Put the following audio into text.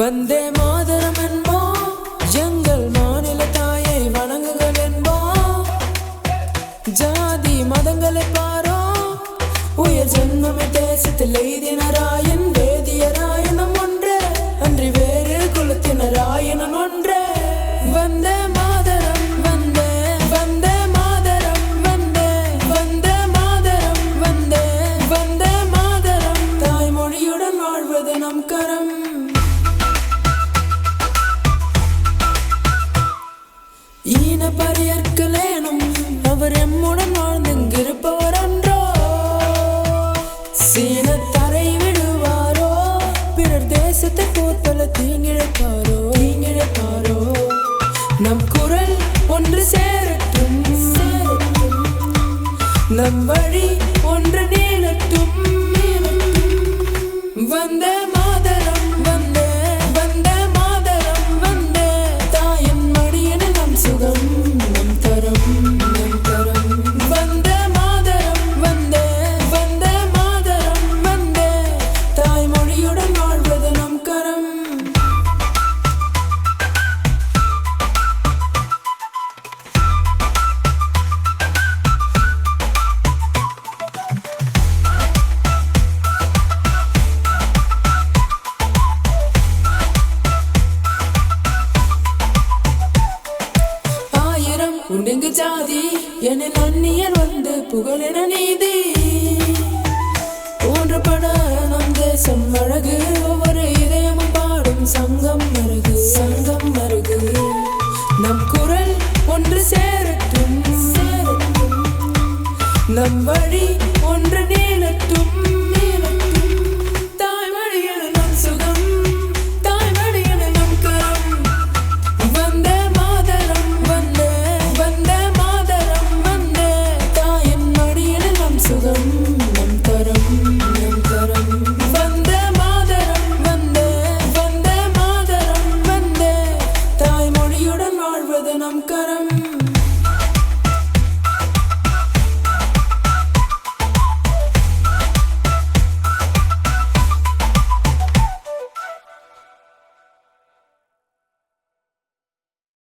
வந்தே மாதரம் என்போம், எங்கள் மாநில தாயை வணங்குகள் என்போம். ஜாதி மதங்களை பாரோ, உயர் ஜென்மமே தேசத்தில் எய்தினராயன் வேதியராயனும் ஒன்றே, அன்றி வேறு குலத்தினராயனும் ஒன்றே. வந்தே மாதரம் வந்தே, வந்தே மாதரம் வந்தே, வந்தே மாதரம் வந்தே, வந்தே மாதரம். தாய்மொழியுடன் வாழ்வது நம் கரம். ஈன பரியற்கலேனும் அவர் எம்முடன் வாழ்ந்திருப்பவர் அன்றோ. சீனத்தரை விடுவாரோ, பிறர் தேசத்தை போர்ப்பல தீங்கிழைப்பாரோ, தீங்கிழைப்பாரோ. நம் குரல் ஒன்று சேரட்டும், நம் வழி ஒன்று நீளட்டும். வந்தே மாதரம் வந்தே, வந்தே மாதரம் வந்தே. தாயின் மடியன நம் சுகம், நம் தரம், நம் தரம். வந்தே மாதரம் வந்தே, வந்தே மாதரம் வந்தே. தாய்மொழியுடன் வாழ்வது நம் கரம். உண்டெங்கு ஜாதி என நன்னியர் வந்து புகழென நீதி. ஒன்றுபட நம் தேசம் அழகு, ஒவ்வொரு இதயமும் பாடும் சங்கம் மருகு, சங்கம் மருகு. நம் குரல் ஒன்று சேரட்டும், சேரட்டும். நம் வழி